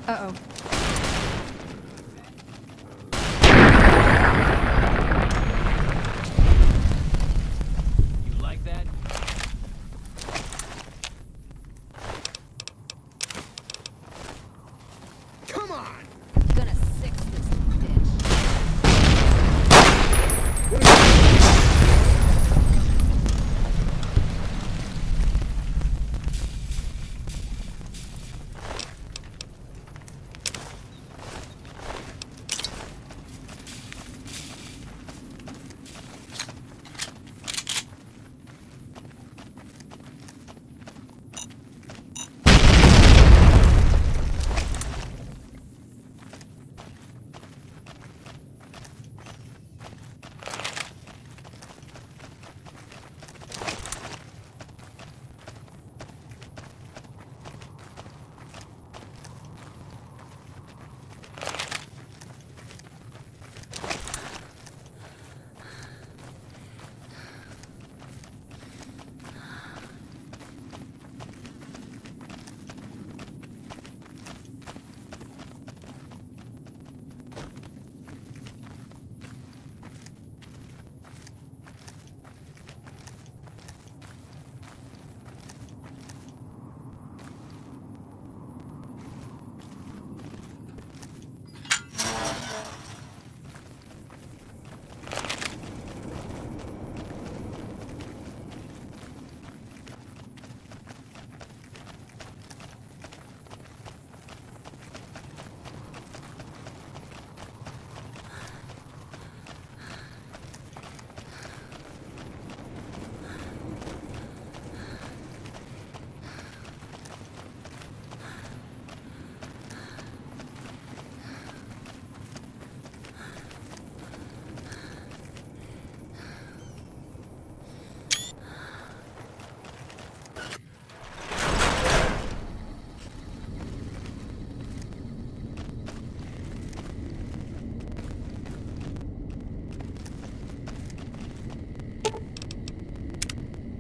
Uh-oh. You like that? Come on! Gonna six this bitch.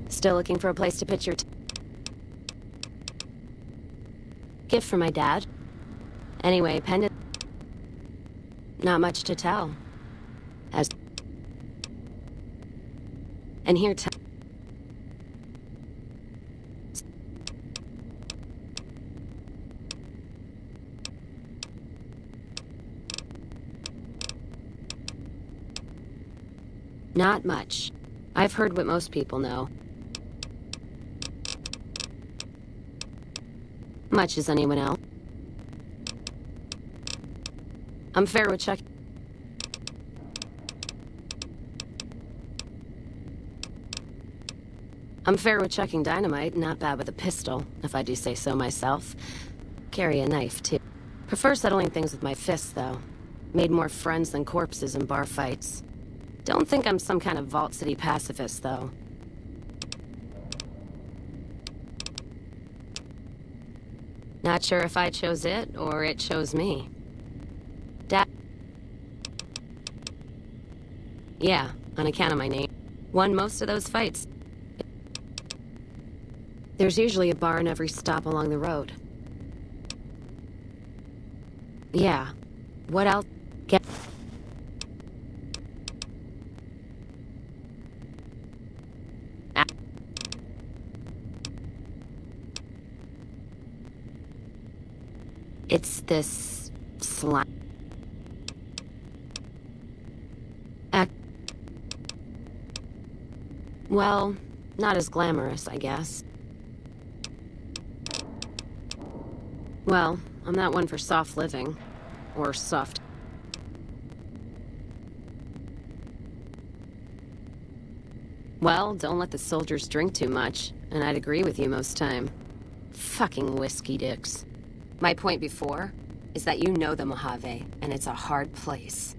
Still looking for a place to pitch your gift for my dad? Anyway, pendant. Not much to tell. As and here not much. I've heard what most people know. Much as anyone else. I'm fair with Chuck. I'm fair with chucking dynamite, not bad with a pistol, if I do say so myself. Carry a knife, too. Prefer settling things with my fists, though. Made more friends than corpses in bar fights. Don't think I'm some kind of Vault City pacifist, though. Not sure if I chose it, or it chose me. Yeah, on account of my name. Won most of those fights. There's usually a bar in every stop along the road. Yeah. What else? Get... It's this slime. Well, not as glamorous, I guess. Well, I'm not one for soft living. Or soft. Well, don't let the soldiers drink too much, and I'd agree with you most time. Fucking whiskey dicks. My point before is that you know the Mojave, and it's a hard place.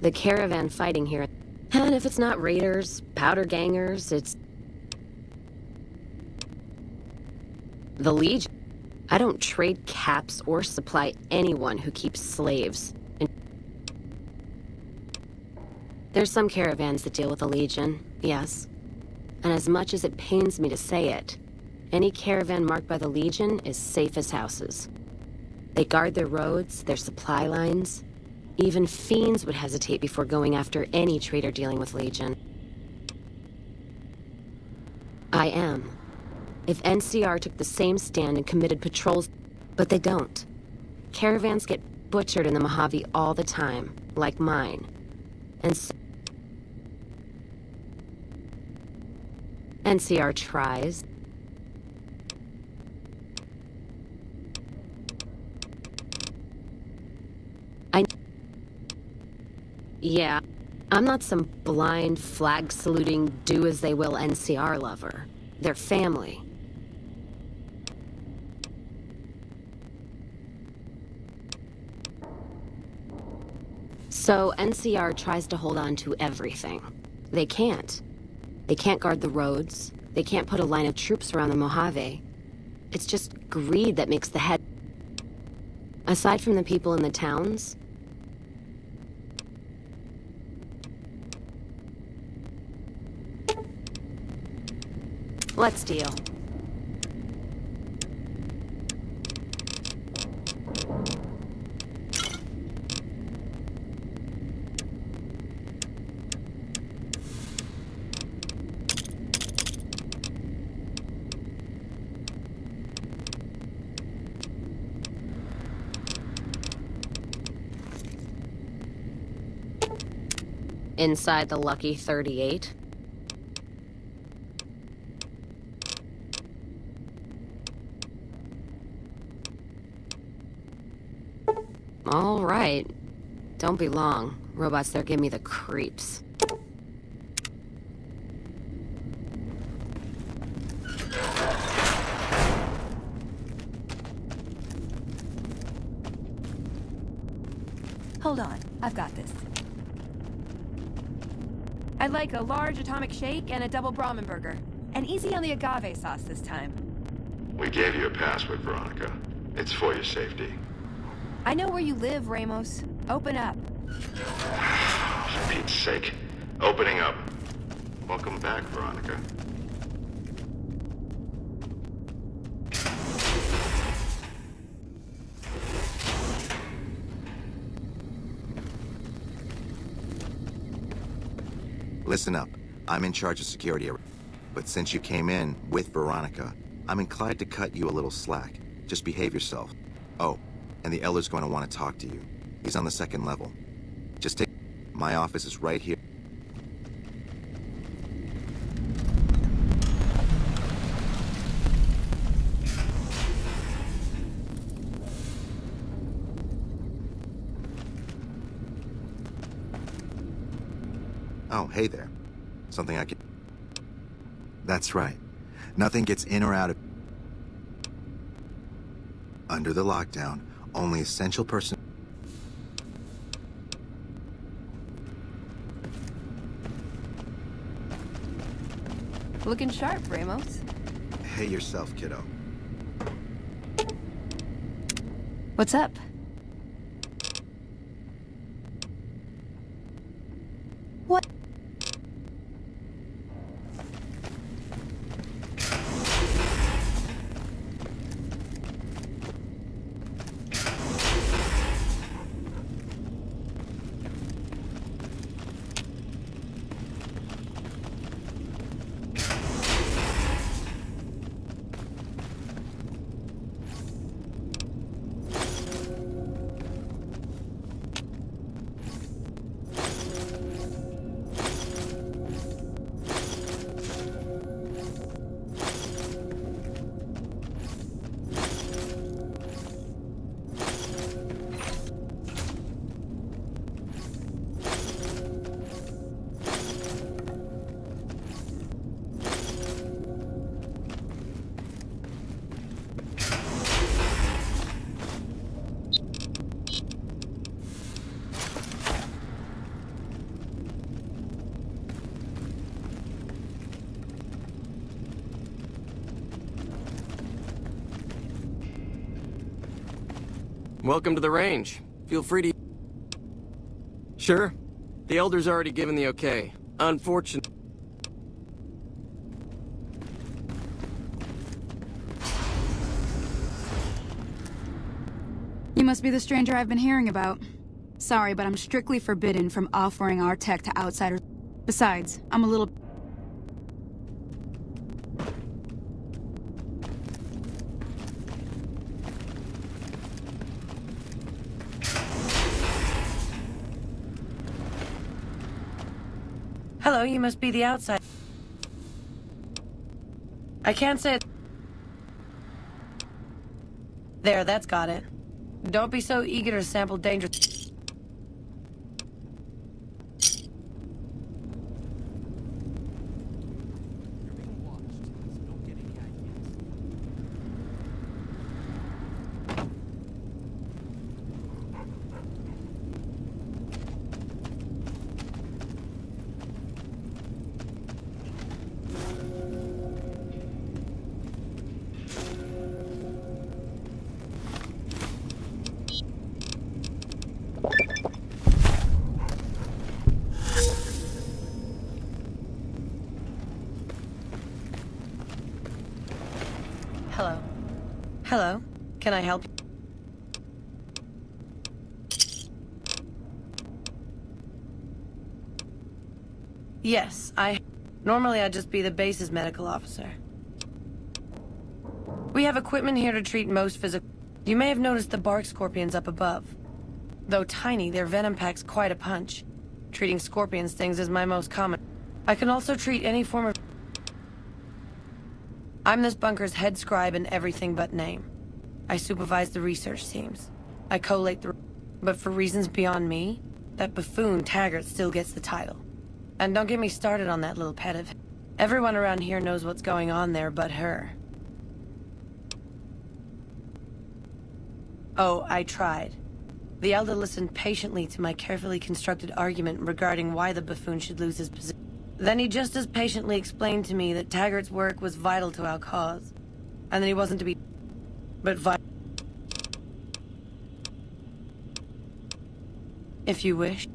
The caravan fighting here, and if it's not raiders, powder gangers, it's the Legion. I don't trade caps or supply anyone who keeps slaves. And there's some caravans that deal with the Legion, yes. And as much as it pains me to say it, Any caravan marked by the Legion is safe as houses. They guard their roads, their supply lines. Even fiends would hesitate before going after any trader dealing with Legion. I am. If NCR took the same stand and committed patrols, but they don't. Caravans get butchered in the Mojave all the time, like mine. And so NCR tries. Yeah, I'm not some blind, flag-saluting, do-as-they-will NCR lover. They're family. So NCR tries to hold on to everything. They can't. They can't guard the roads. They can't put a line of troops around the Mojave. It's just greed that makes the head... Aside from the people in the towns... Let's deal. Inside the lucky 38. All right. Don't be long. Robots there give me the creeps. Hold on, I've got this. I'd like a large atomic shake and a double Brahmin burger. And easy on the agave sauce this time. We gave you a password, Veronica. It's for your safety. I know where you live, Ramos. Open up. For Pete's sake. Opening up. Welcome back, Veronica. Listen up. I'm in charge of security, but since you came in with Veronica, I'm inclined to cut you a little slack. Just behave yourself. Oh, and the Elder's going to want to talk to you. He's on the 2nd level. Just take... My office is right here. Oh, hey there. Something I can... That's right. Nothing gets in or out of... Under the lockdown, only essential person... Looking sharp, Ramos. Hey yourself, kiddo. What's up? What? Welcome to the range. Feel free to... Sure. The Elder's already given the okay. Unfortunately... You must be the stranger I've been hearing about. Sorry, but I'm strictly forbidden from offering our tech to outsiders. Besides, I'm a little... Hello, you must be the outside. I can't say it. There, that's got it. Don't be so eager to sample dangerous... Hello. Hello. Can I help you? Yes, Normally I'd just be the base's medical officer. We have equipment here to treat most physical... You may have noticed the bark scorpions up above. Though tiny, their venom packs quite a punch. Treating scorpion stings is my most common. I can also treat any form of... I'm this bunker's head scribe and everything but name. I supervise the research teams. I collate the... But for reasons beyond me, that buffoon Taggart still gets the title. And don't get me started on that little pet of... Everyone around here knows what's going on there but her. Oh, I tried. The Elder listened patiently to my carefully constructed argument regarding why the buffoon should lose his position. Then he just as patiently explained to me that Taggart's work was vital to our cause, and that he wasn't to be... but vital. If you wish.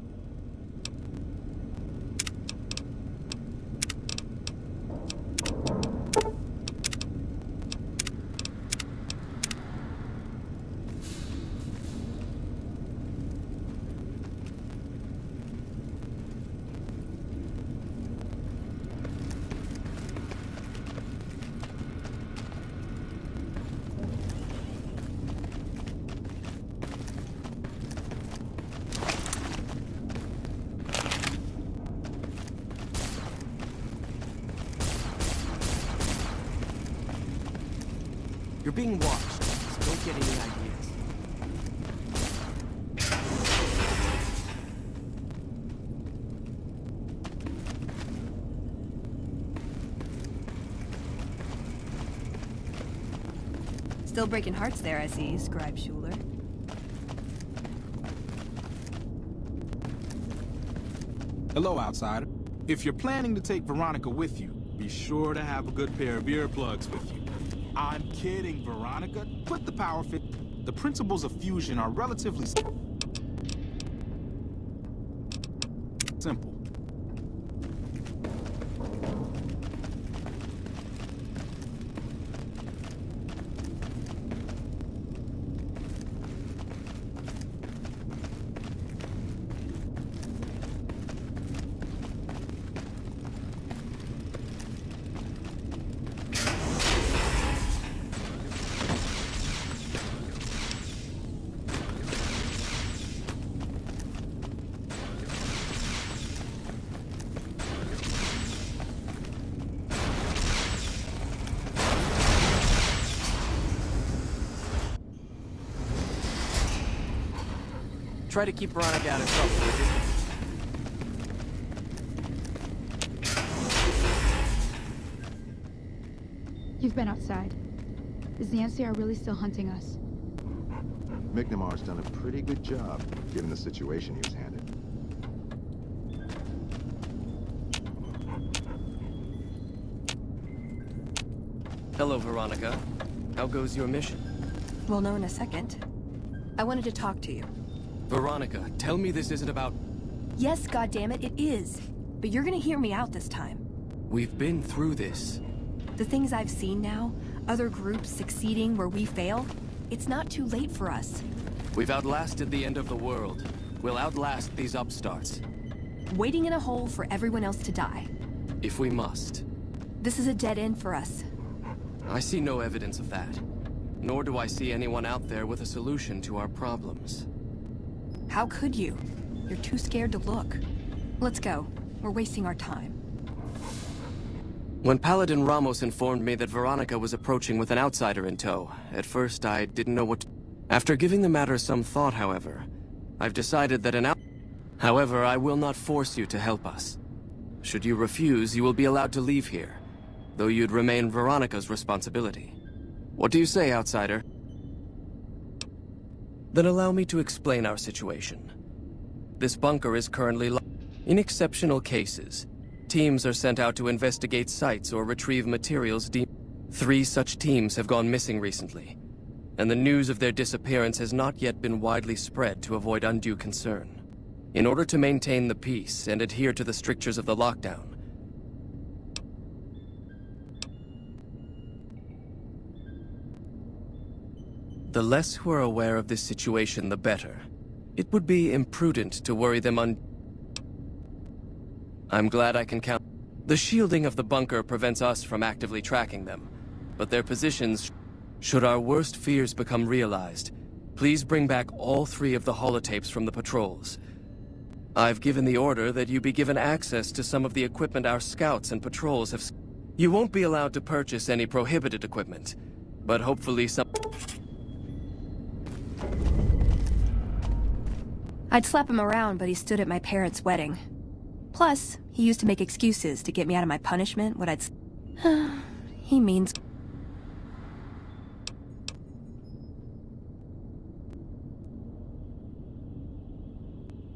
You're being watched, so don't get any ideas. Still breaking hearts there, I see, Scribe Schuler. Hello, outsider. If you're planning to take Veronica with you, be sure to have a good pair of earplugs with you. I'm kidding, Veronica. Put the power fit. The principles of fusion are relatively simple. Try to keep Veronica out of trouble, would you? You've been outside. Is the NCR really still hunting us? McNamar's done a pretty good job, given the situation he was handed. Hello, Veronica. How goes your mission? We'll know in a second. I wanted to talk to you. Veronica, tell me this isn't about... Yes, goddammit, it is. But you're gonna hear me out this time. We've been through this. The things I've seen now, other groups succeeding where we fail, It's not too late for us. We've outlasted the end of the world. We'll outlast these upstarts. Waiting in a hole for everyone else to die. If we must. This is a dead end for us. I see no evidence of that. Nor do I see anyone out there with a solution to our problems. How could you? You're too scared to look. Let's go. We're wasting our time. When Paladin Ramos informed me that Veronica was approaching with an outsider in tow, at first I didn't know what to... After giving the matter some thought, however, I've decided that However, I will not force you to help us. Should you refuse, you will be allowed to leave here, though you'd remain Veronica's responsibility. What do you say, outsider? Then allow me to explain our situation. This bunker is currently locked. In exceptional cases, teams are sent out to investigate sites or retrieve materials deemed. 3 such teams have gone missing recently, and the news of their disappearance has not yet been widely spread to avoid undue concern. In order to maintain the peace and adhere to the strictures of the lockdown, the less who are aware of this situation, the better. It would be imprudent to worry them I'm glad I can count. The shielding of the bunker prevents us from actively tracking them, but their positions, should our worst fears become realized, please bring back all 3 of the holotapes from the patrols. I've given the order that you be given access to some of the equipment our scouts and patrols have. You won't be allowed to purchase any prohibited equipment, but hopefully some... I'd slap him around, but he stood at my parents' wedding. Plus, he used to make excuses to get me out of my punishment when I'd... He means...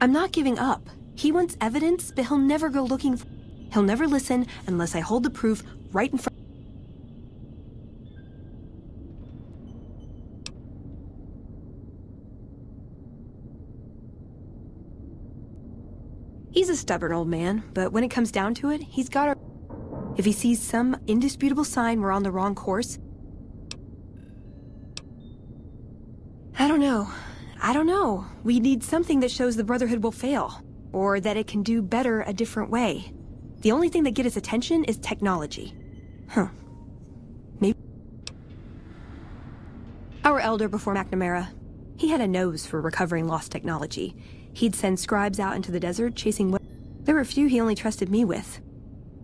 I'm not giving up. He wants evidence, but he'll never go looking for... He'll never listen unless I hold the proof right in front... He's a stubborn old man, but when it comes down to it, he's got a... If he sees some indisputable sign we're on the wrong course... I don't know. We need something that shows the Brotherhood will fail, or that it can do better a different way. The only thing that gets his attention is technology. Maybe... Our elder before McNamara, he had a nose for recovering lost technology. He'd send scribes out into the desert chasing what... There were a few he only trusted me with.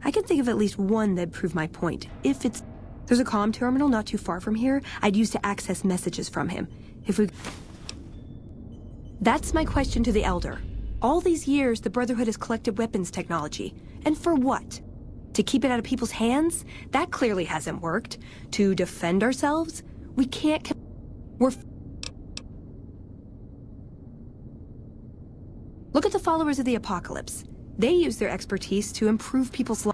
I can think of at least one that'd prove my point. If it's... There's a comm terminal not too far from here I'd use to access messages from him. If we... That's my question to the Elder. All these years, the Brotherhood has collected weapons technology. And for what? To keep it out of people's hands? That clearly hasn't worked. To defend ourselves? We can't... Look at the followers of the Apocalypse. They use their expertise to improve people's lives.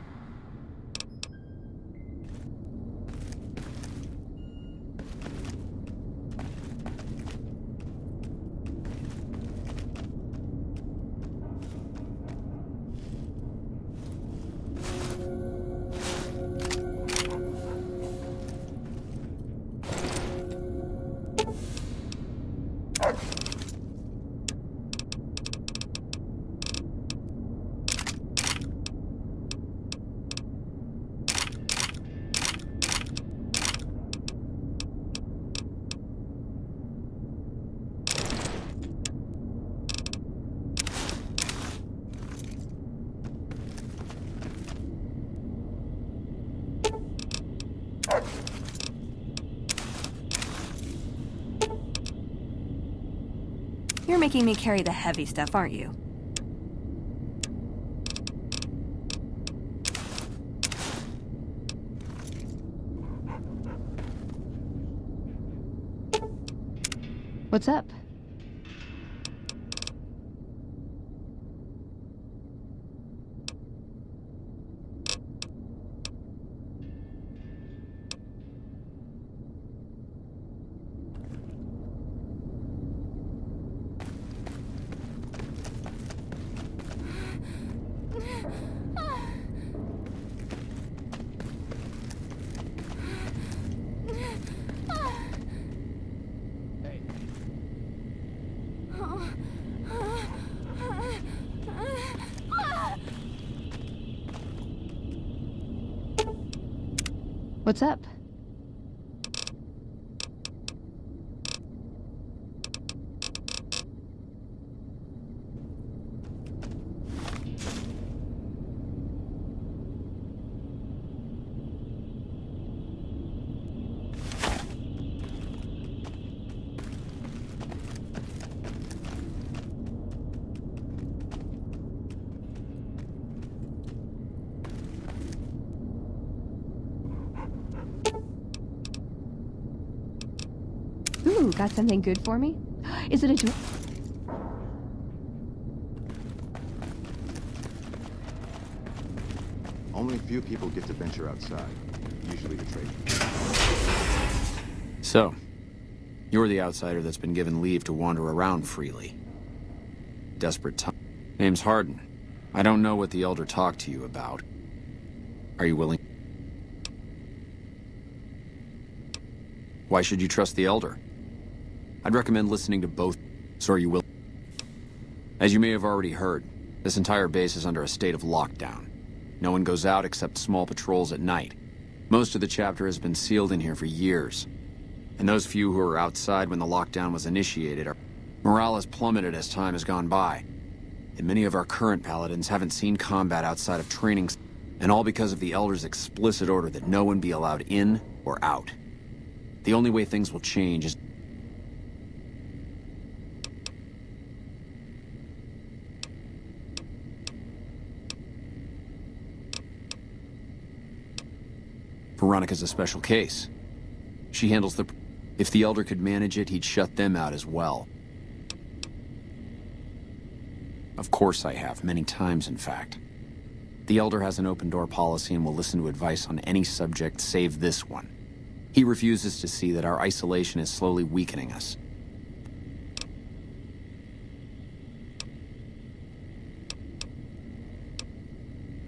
You're making me carry the heavy stuff, aren't you? What's up? What's up? Ooh, got something good for me? Is it a... Only a few people get to venture outside. Usually the traders. So, you're the outsider that's been given leave to wander around freely. Desperate time. Name's Hardin. I don't know what the Elder talked to you about. Are you willing? Why should you trust the Elder? I'd recommend listening to both, so are you willing? As you may have already heard, this entire base is under a state of lockdown. No one goes out except small patrols at night. Most of the chapter has been sealed in here for years. And those few who were outside when the lockdown was initiated, morale has plummeted as time has gone by. And many of our current paladins haven't seen combat outside of training, and all because of the Elder's explicit order that no one be allowed in or out. The only way things will change is... Veronica's a special case. She handles the... If the Elder could manage it, he'd shut them out as well. Of course I have, many times in fact. The Elder has an open-door policy and will listen to advice on any subject save this one. He refuses to see that our isolation is slowly weakening us.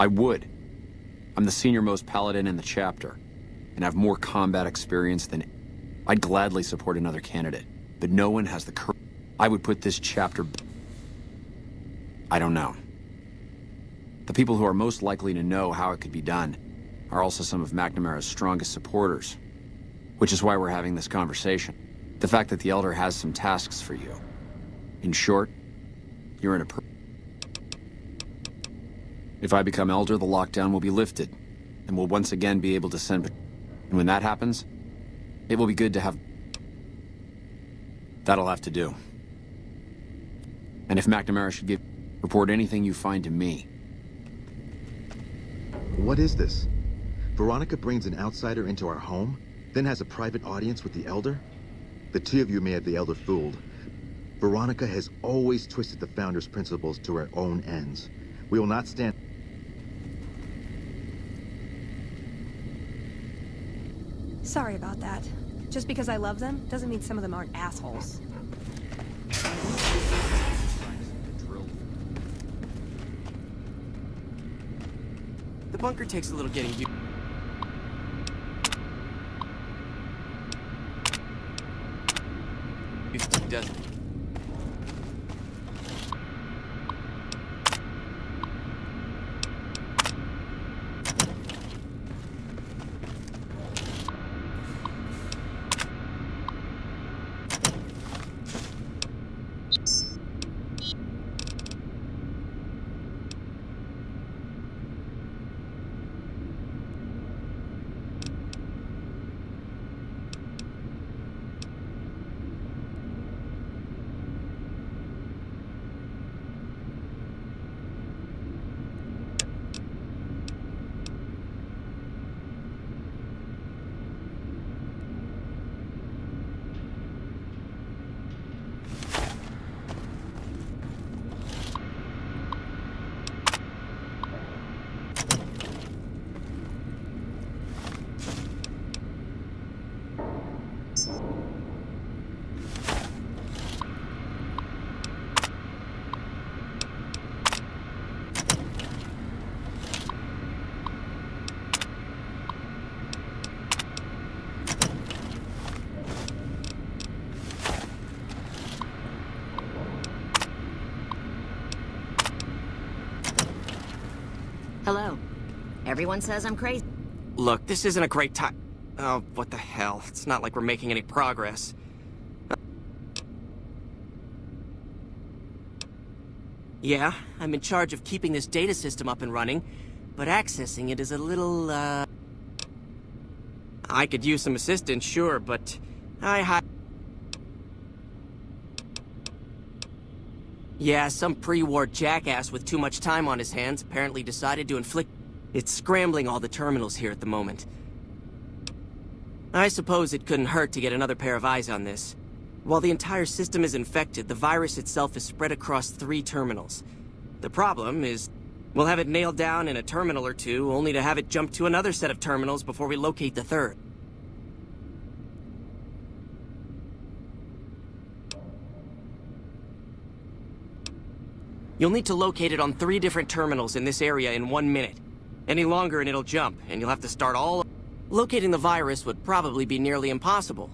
I would. I'm the senior-most paladin in the chapter, and have more combat experience than... I'd gladly support another candidate, but no one has the courage. I would put this chapter... I don't know. The people who are most likely to know how it could be done are also some of McNamara's strongest supporters, which is why we're having this conversation. The fact that the Elder has some tasks for you. In short, you're in a... If I become Elder, the lockdown will be lifted, and we'll once again be able to send... And when that happens, it will be good to have... That'll have to do. And if McNamara should give... Report anything you find to me. What is this? Veronica brings an outsider into our home, then has a private audience with the Elder? The two of you may have the Elder fooled. Veronica has always twisted the Founder's principles to her own ends. We will not stand... Sorry about that. Just because I love them doesn't mean some of them aren't assholes. The bunker takes a little getting used to the desert. Hello. Everyone says I'm crazy. Look, this isn't a great time. Oh, what the hell? It's not like we're making any progress. Yeah, I'm in charge of keeping this data system up and running, but accessing it is a little, I could use some assistance, sure, but Yeah, some pre-war jackass with too much time on his hands apparently decided to inflict... It's scrambling all the terminals here at the moment. I suppose it couldn't hurt to get another pair of eyes on this. While the entire system is infected, the virus itself is spread across 3 terminals. The problem is, we'll have it nailed down in a terminal or 2, only to have it jump to another set of terminals before we locate the 3rd. You'll need to locate it on 3 different terminals in this area in 1 minute. Any longer and it'll jump, and you'll have to start all... Locating the virus would probably be nearly impossible.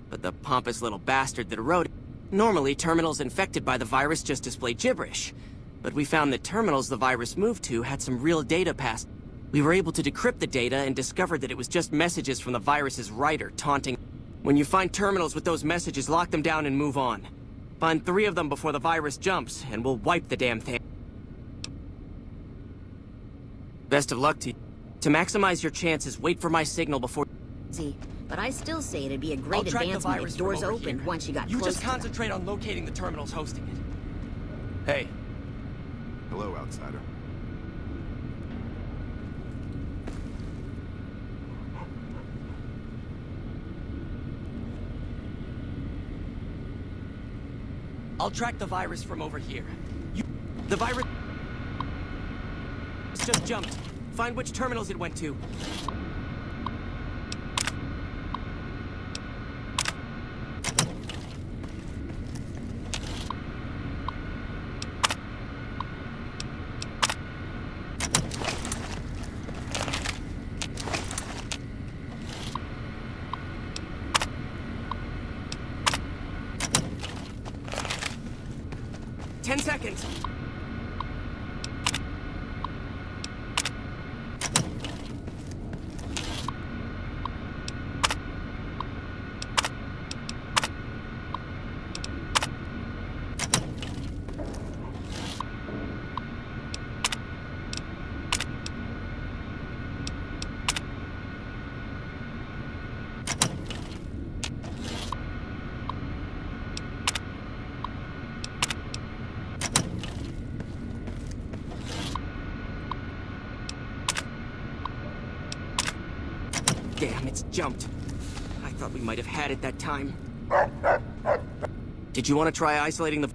But the pompous little bastard that wrote it... Normally, terminals infected by the virus just display gibberish. But we found that terminals the virus moved to had some real data passed. We were able to decrypt the data and discovered that it was just messages from the virus's writer taunting... When you find terminals with those messages, lock them down and move on. Find 3 of them before the virus jumps, and we'll wipe the damn thing. Best of luck to you. To maximize your chances, wait for my signal before... See, but I still say it'd be a great advancement if doors opened once you got You close just to them. concentrate on locating the terminals hosting it. Hey. Hello, outsider. I'll track the virus from over here. The virus just jumped. Find which terminals it went to. Ten seconds. Damn, it's jumped. I thought we might have had it that time. Did you want to try isolating the...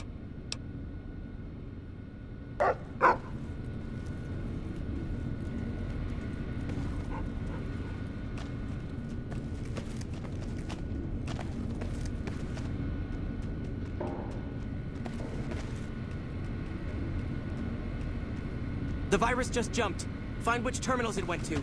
The virus just jumped. Find which terminals it went to.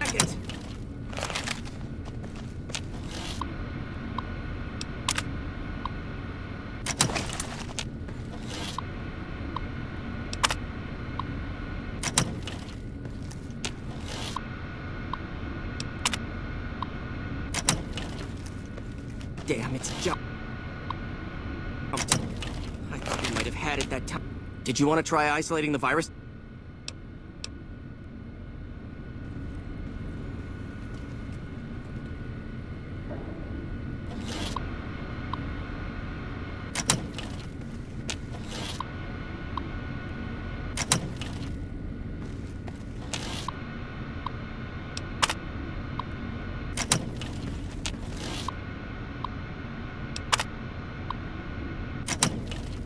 Seconds. Damn, it's jumped. I thought we might have had it that time. Did you want to try isolating the virus?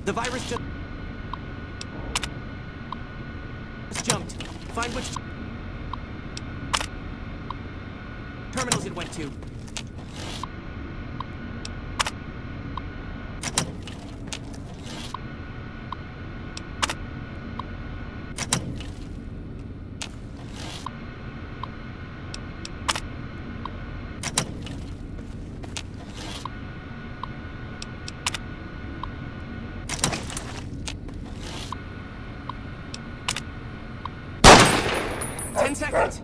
The virus just... Find which terminals it went to. Seconds.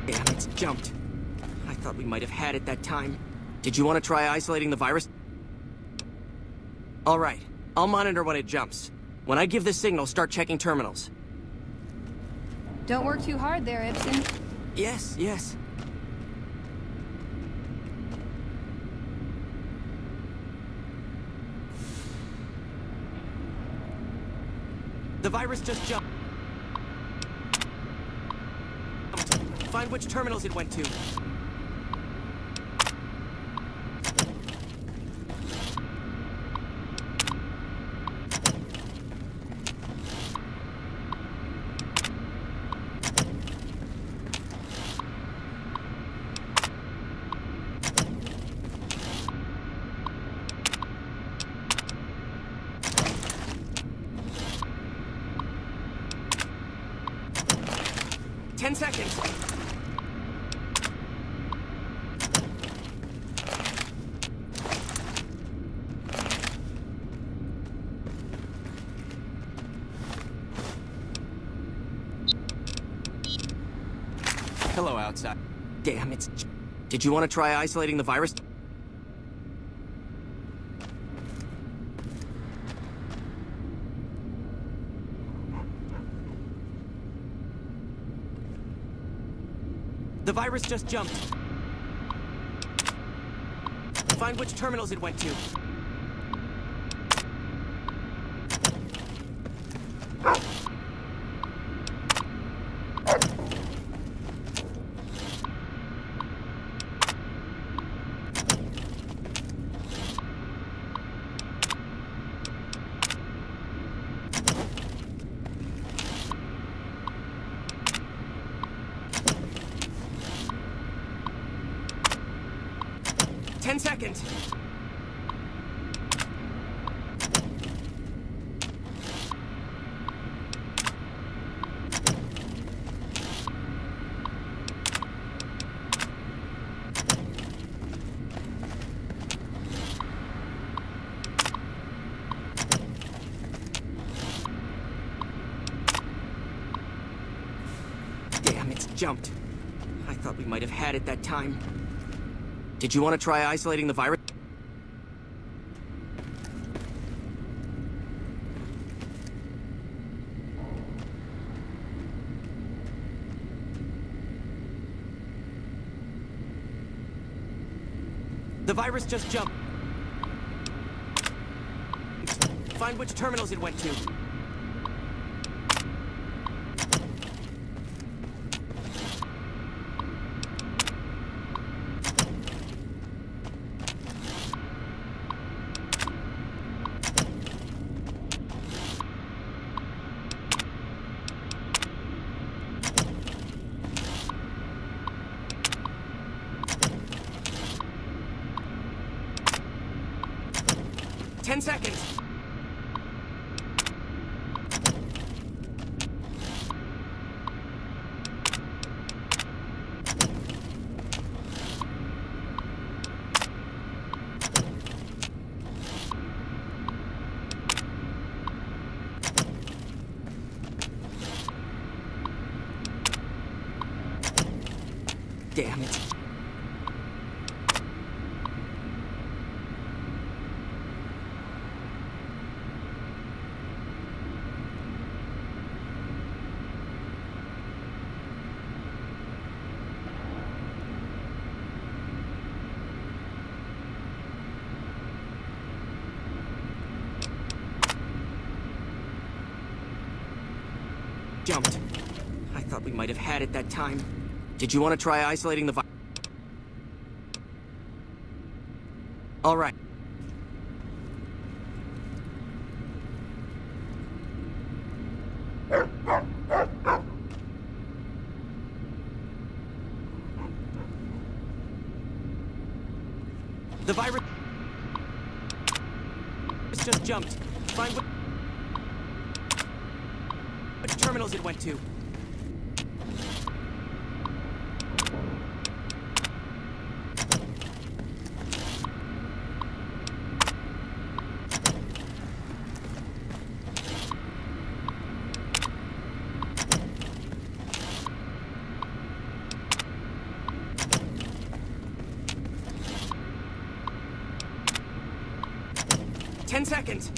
Damn, it's jumped. I thought we might have had it that time. Did you want to try isolating the virus? All right, I'll monitor when it jumps. When I give the signal, start checking terminals. Don't work too hard there, Ibsen. Yes, yes. The virus just jumped. Find which terminals it went to. Ten seconds. Hello, outside. Damn, it's... Did you want to try isolating the virus? The virus just jumped. Find which terminals it went to. Ten seconds. Damn, it's jumped. I thought we might have had it that time. Did you want to try isolating the virus? The virus just jumped. Find which terminals it went to. Ten seconds. Damn it. jumped. I thought we might have had it that time. Did you want to try isolating the virus? All right. The virus just jumped. Find which terminals it went to. Ten seconds.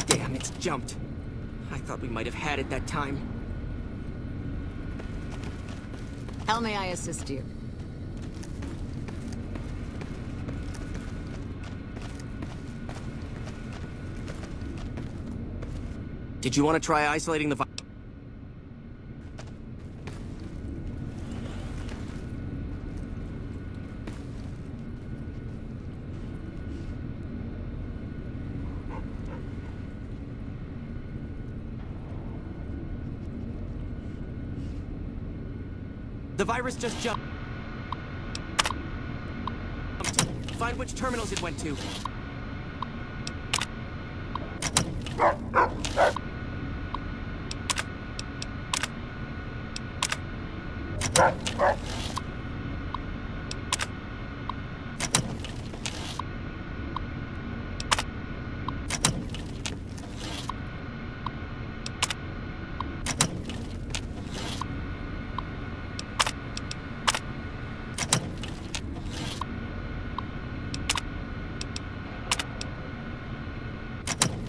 Damn, it's jumped. I thought we might have had it that time. How may I assist you? Did you want to try isolating the virus? The virus just jumped. Find which terminals it went to.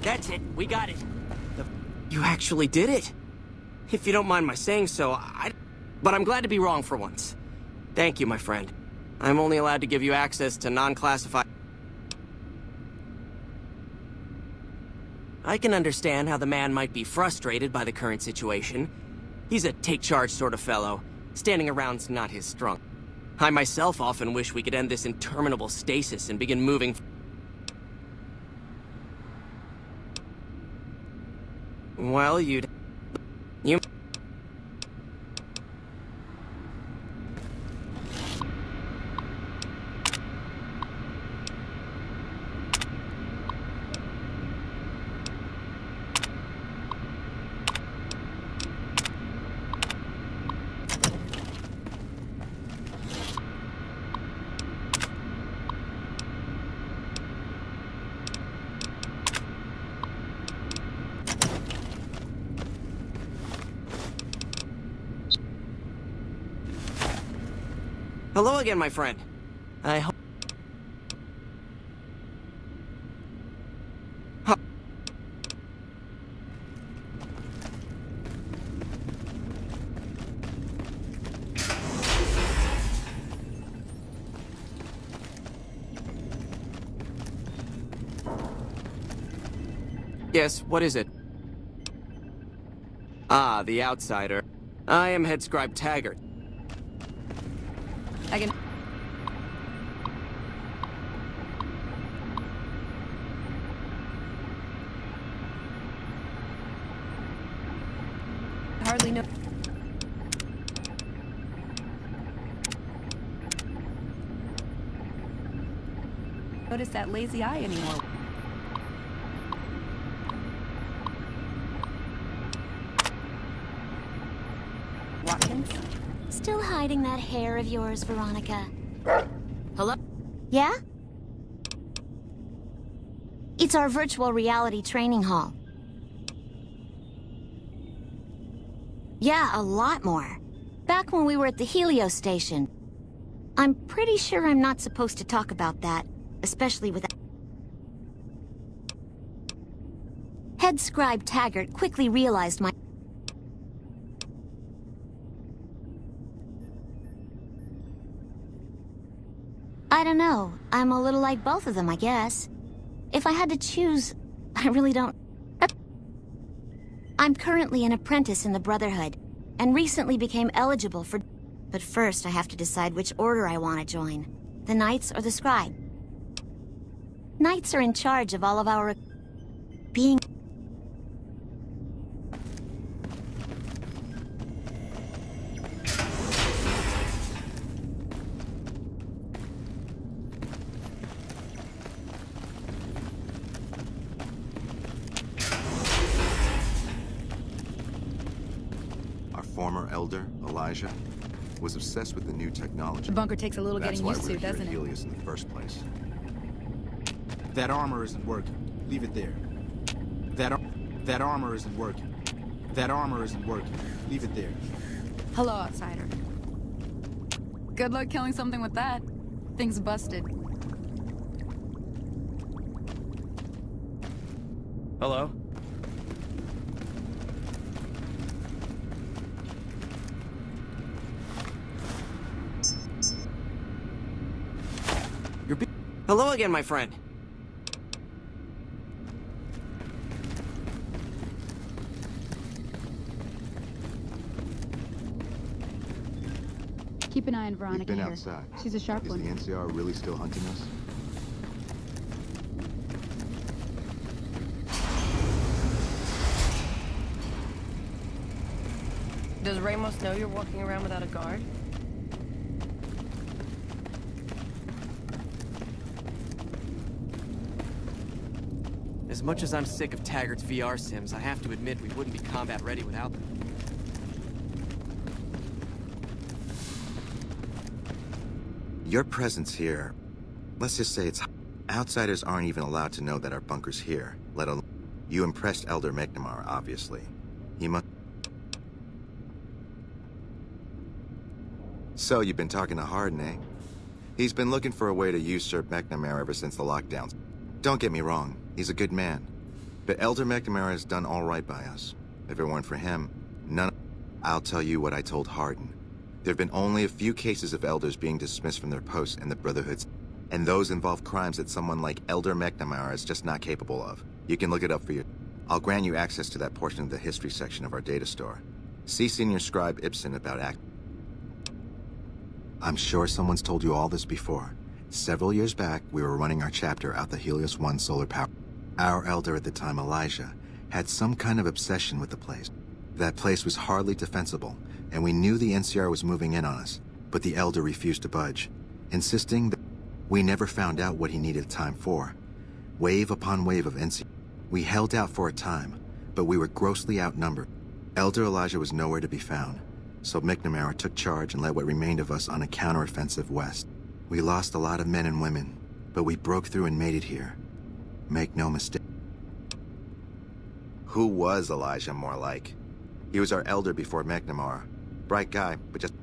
That's it. We got it. You actually did it. If you don't mind my saying so, but I'm glad to be wrong for once. Thank you, my friend. I'm only allowed to give you access to non-classified... I can understand how the man might be frustrated by the current situation. He's a take-charge sort of fellow. Standing around's not his strong. I myself often wish we could end this interminable stasis and begin moving... Well, you... Hello again, my friend. I hope... Huh. Yes, what is it? Ah, the outsider. I am Head Scribe Taggart. I can... hardly know... notice that lazy eye anymore. Watkins? Still hiding that hair of yours, Veronica? Hello? Yeah? It's our virtual reality training hall. Yeah, a lot more. Back when we were at the Helio station. I'm pretty sure I'm not supposed to talk about that, especially with... Head scribe Taggart quickly realized my... I don't know. I'm a little like both of them, I guess. If I had to choose, I really don't... I'm currently an apprentice in the Brotherhood, and recently became eligible for... But first, I have to decide which order I want to join. The Knights or the Scribe. Knights are in charge of all of our... being... Our former elder, Elijah, was obsessed with the new technology. The bunker takes a little That's getting why used we're to, here doesn't at it? Helios in the first place. That armor isn't working. Leave it there. That armor isn't working. That armor isn't working. Leave it there. Hello, outsider. Good luck killing something with that. Thing's busted. Hello? Hello again, my friend. Keep an eye on We've Veronica been here. outside. She's a sharp Is one. the NCR really still hunting us? Does Ramos know you're walking around without a guard? As much as I'm sick of Taggart's VR sims, I have to admit we wouldn't be combat ready without them. Your presence here, let's just say it's... Outsiders aren't even allowed to know that our bunker's here, let alone... You impressed Elder McNamara, obviously. He must... So, you've been talking to Hardin, eh? He's been looking for a way to usurp McNamara ever since the lockdowns. Don't get me wrong, he's a good man. But Elder McNamara has done all right by us. If it weren't for him, none... I'll tell you what I told Hardin. There have been only a few cases of elders being dismissed from their posts in the Brotherhoods, and those involve crimes that someone like Elder McNamara is just not capable of. You can look it up for you. I'll grant you access to that portion of the history section of our data store. See Senior Scribe Ibsen about act... I'm sure someone's told you all this before. Several years back, we were running our chapter out the Helios 1 solar power. Our elder at the time, Elijah, had some kind of obsession with the place. That place was hardly defensible, and we knew the NCR was moving in on us, but the elder refused to budge, insisting that we never found out what he needed time for. Wave upon wave of NCR. We held out for a time, but we were grossly outnumbered. Elder Elijah was nowhere to be found, so McNamara took charge and led what remained of us on a counteroffensive west. We lost a lot of men and women, but we broke through and made it here. Make no mistake. Who was Elijah more like? He was our elder before McNamara. Bright guy, but just...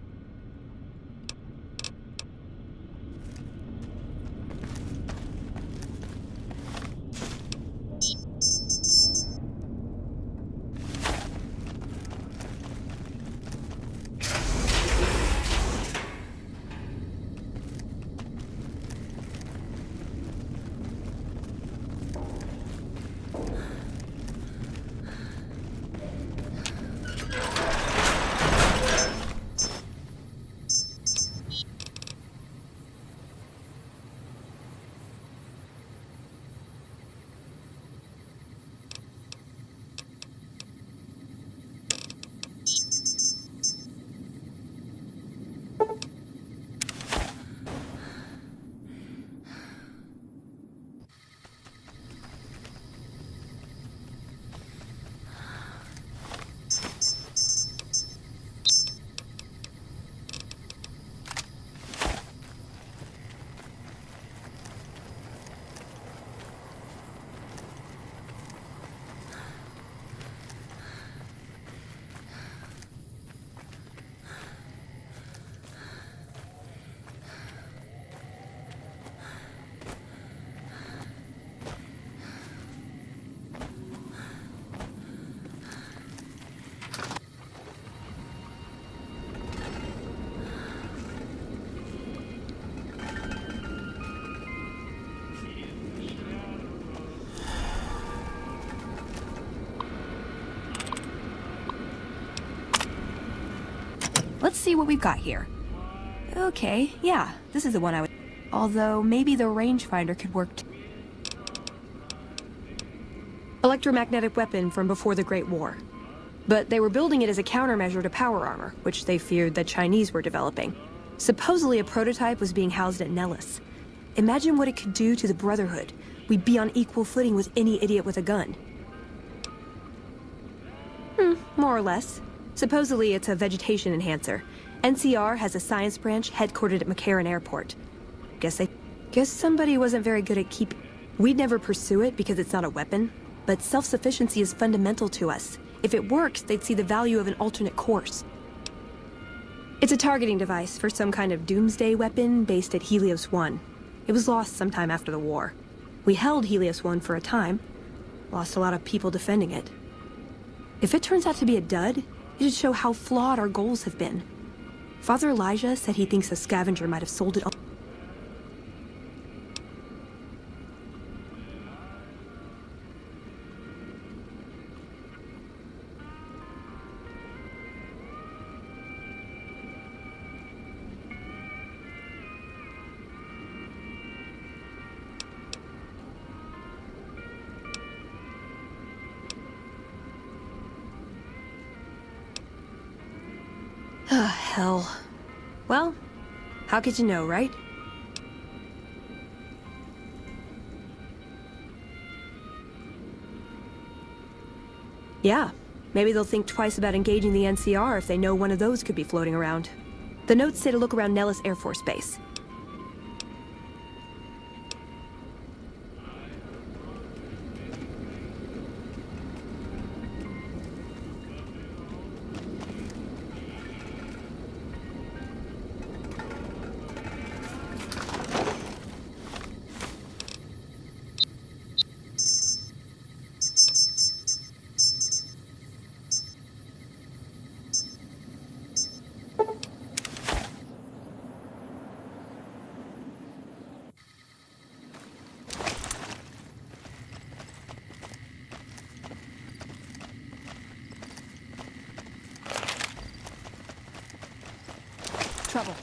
Let's see what we've got here. Okay, yeah, this is the one I would... Although, maybe the rangefinder could work too. Electromagnetic weapon from before the Great War. But they were building it as a countermeasure to power armor, which they feared the Chinese were developing. Supposedly a prototype was being housed at Nellis. Imagine what it could do to the Brotherhood. We'd be on equal footing with any idiot with a gun. More or less. Supposedly it's a vegetation enhancer. NCR has a science branch headquartered at McCarran Airport. Guess somebody wasn't very good at We'd never pursue it because it's not a weapon, but self-sufficiency is fundamental to us. If it works, they'd see the value of an alternate course. It's a targeting device for some kind of doomsday weapon based at Helios 1. It was lost sometime after the war. We held Helios 1 for a time. Lost a lot of people defending it. If it turns out to be a dud, it'd show how flawed our goals have been. Father Elijah said he thinks a scavenger might have sold it all. Hell. Well, how could you know, right? Yeah, maybe they'll think twice about engaging the NCR if they know one of those could be floating around. The notes say to look around Nellis Air Force Base. Trouble.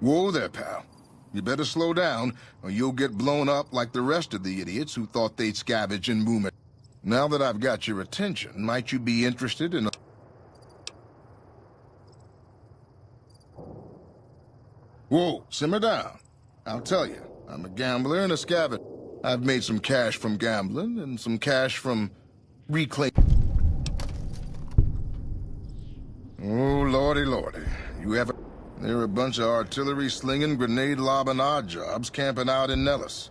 Whoa there, pal. You better slow down, or you'll get blown up like the rest of the idiots who thought they'd scavenge in Moomin. Now that I've got your attention, might you be interested in... Whoa, simmer down. I'll tell you, I'm a gambler and a scavenger. I've made some cash from gambling and some cash from reclaim. Oh, lordy, lordy. You ever... There are a bunch of artillery-slinging, grenade-lobbing odd jobs camping out in Nellis.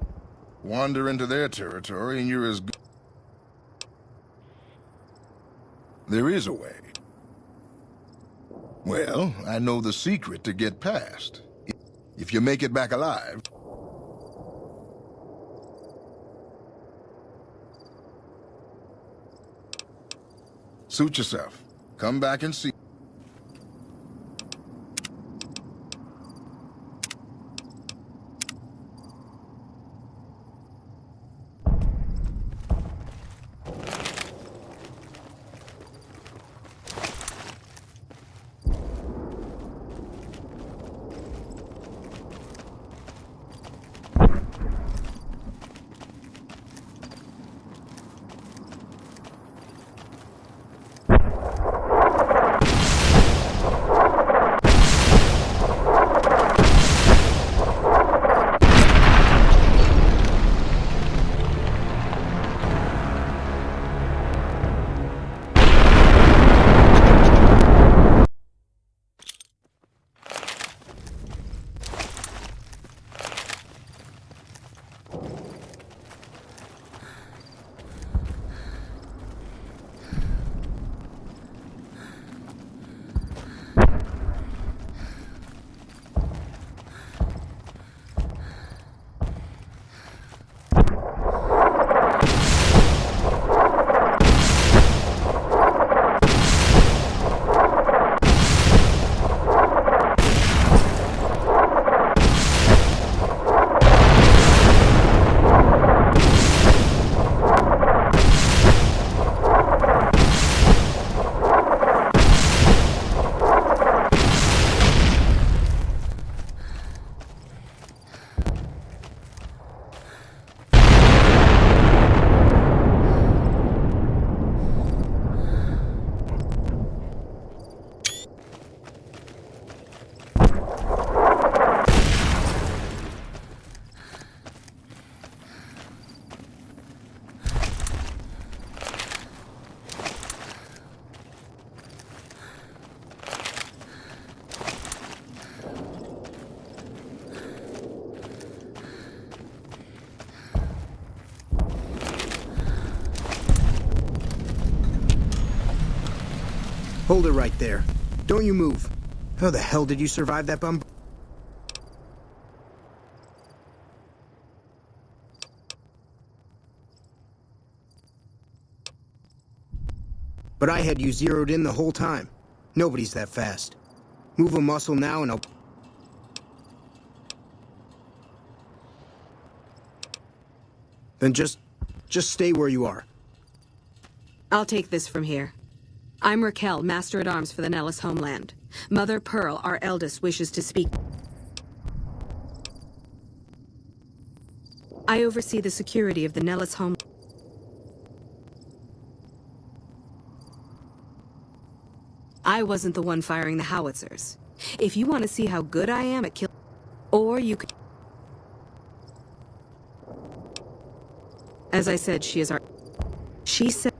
Wander into their territory and you're as good... There is a way. Well, I know the secret to get past. If you make it back alive... Suit yourself. Come back and see. Hold it right there. Don't you move. How the hell did you survive that bum? But I had you zeroed in the whole time. Nobody's that fast. Move a muscle now and I'll... Then just stay where you are. I'll take this from here. I'm Raquel, Master-at-Arms for the Nellis homeland. Mother Pearl, our eldest, wishes to speak. I oversee the security of the Nellis home. I wasn't the one firing the howitzers. If you want to see how good I am at kill... Or you could... As I said, she is our... She said...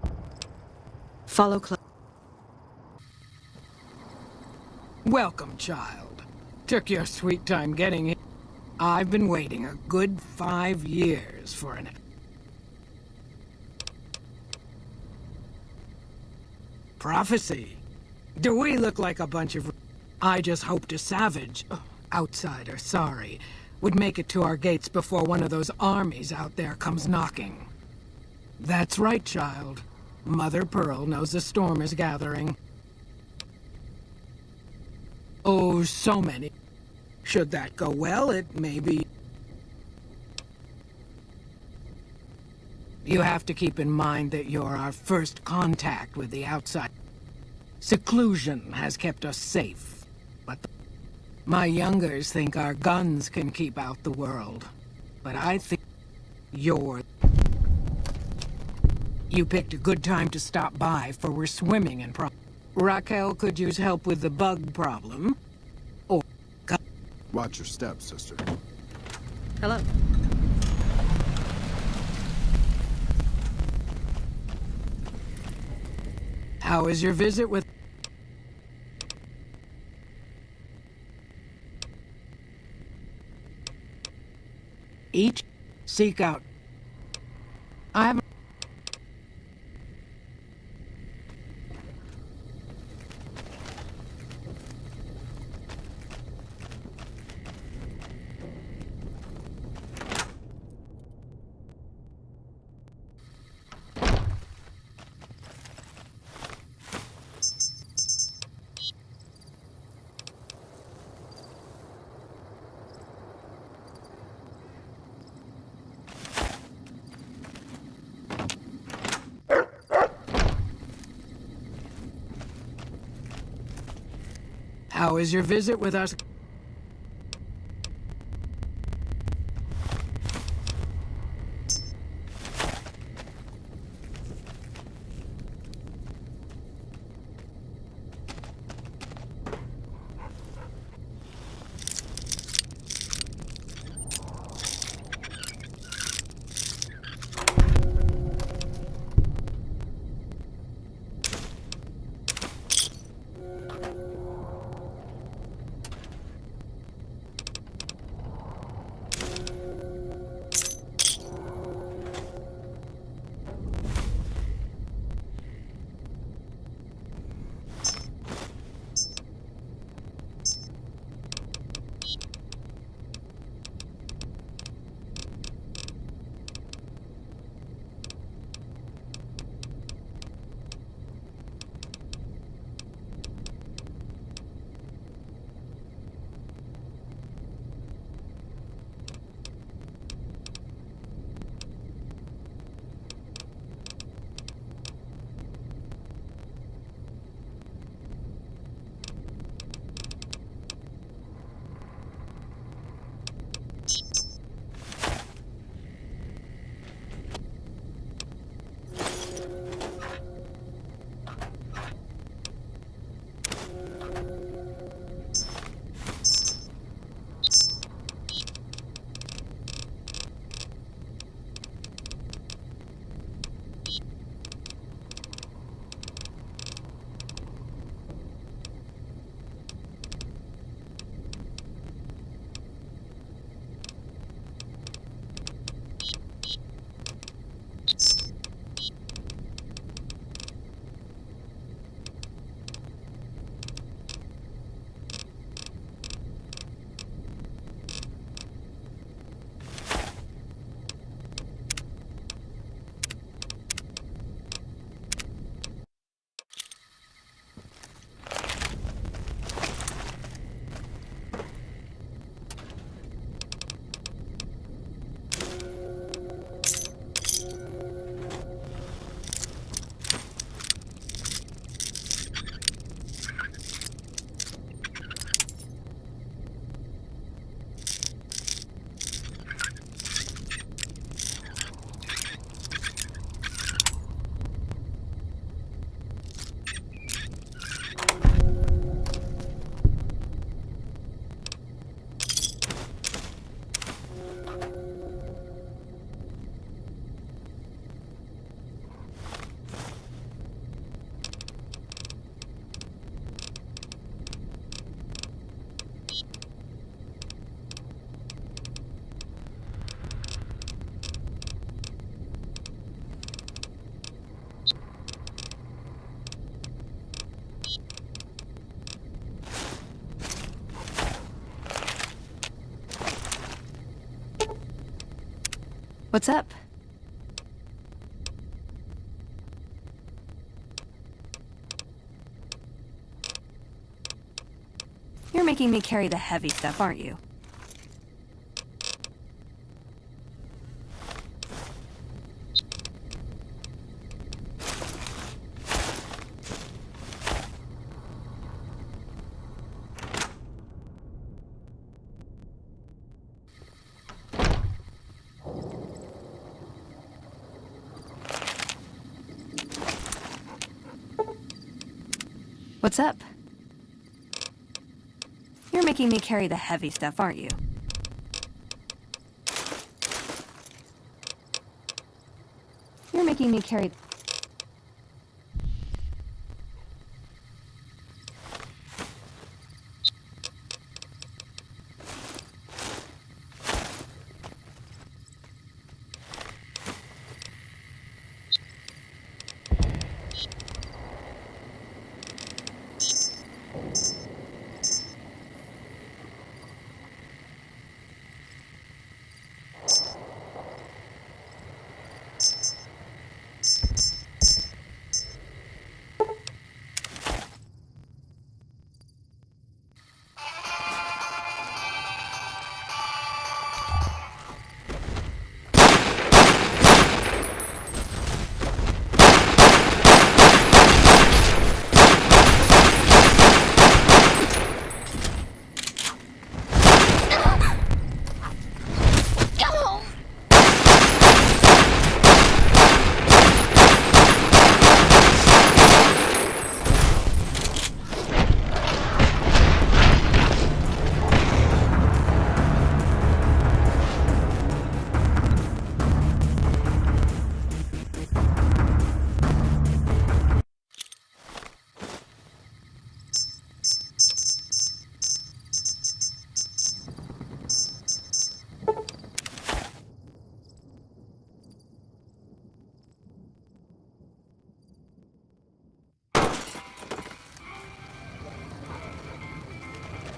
Follow close. Welcome, child. Took your sweet time getting here. I've been waiting a good 5 years for an... Prophecy. Do we look like a bunch of... I just hoped a savage, outsider, sorry, would make it to our gates before one of those armies out there comes knocking. That's right, child. Mother Pearl knows a storm is gathering. Oh, so many. Should that go well, it may be... You have to keep in mind that you're our first contact with the outside. Seclusion has kept us safe, but My youngers think our guns can keep out the world. But I think you're... You picked a good time to stop by, for we're swimming in Raquel could use help with the bug problem. Or... Watch your step, sister. Hello. How is your visit with... Each seek out. I haven't... How is your visit with us? What's up? You're making me carry the heavy stuff, aren't you? What's up? You're making me carry the heavy stuff, aren't you? You're making me carry...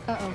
Uh-oh.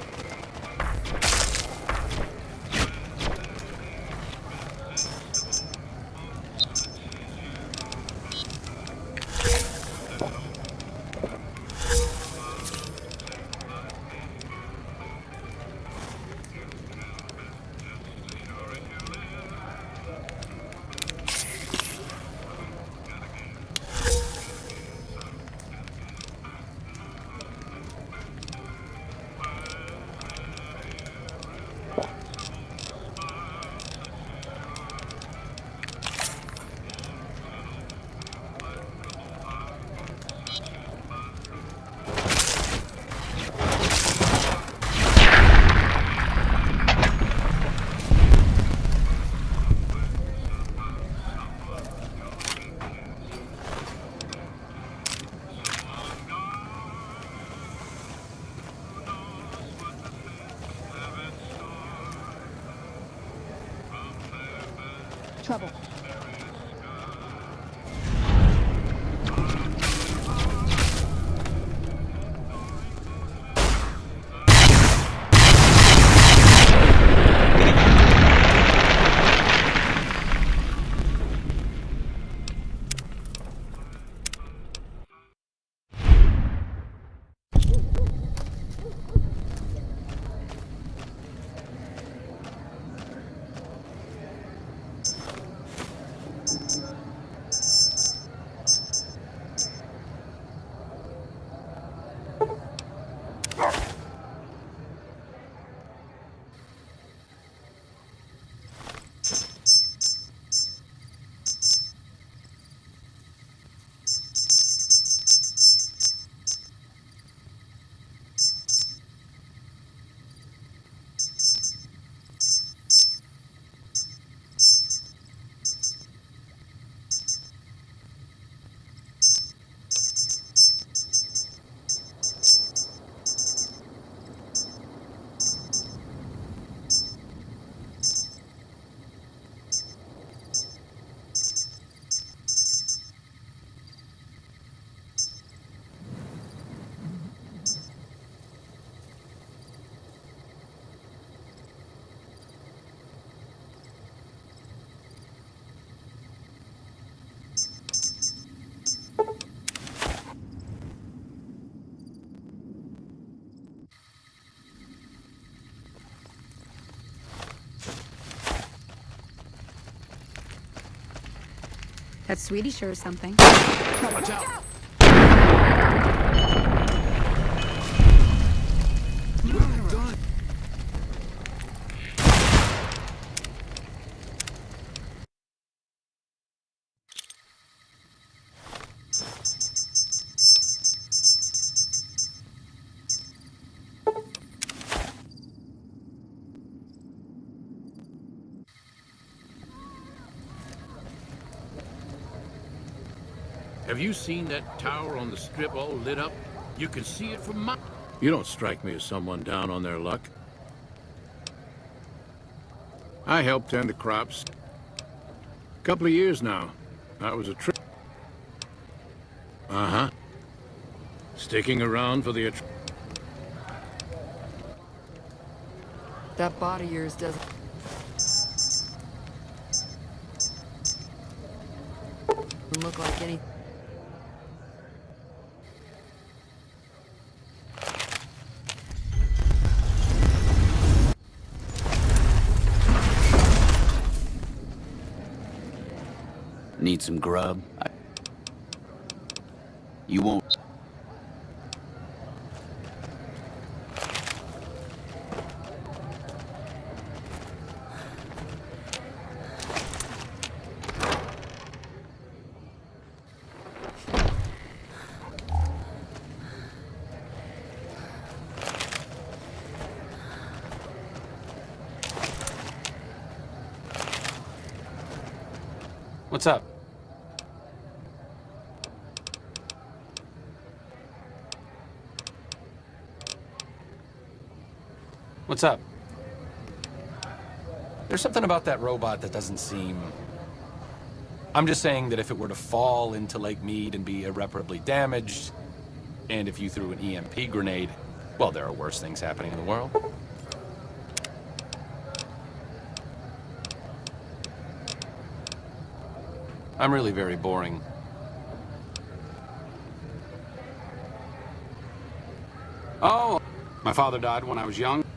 Trouble. That sweetie sure is something. Watch out! Have you seen that tower on the strip all lit up? You can see it from miles. You don't strike me as someone down on their luck. I helped tend the crops. A couple of years now. That was a trip. Uh-huh. Sticking around for the... That bot of yours doesn't... look like any... Need some grub? You won't... What's up? What's up? There's something about that robot that doesn't seem... I'm just saying that if it were to fall into Lake Mead and be irreparably damaged, and if you threw an EMP grenade, well, there are worse things happening in the world. I'm really very boring. Oh, my father died when I was young.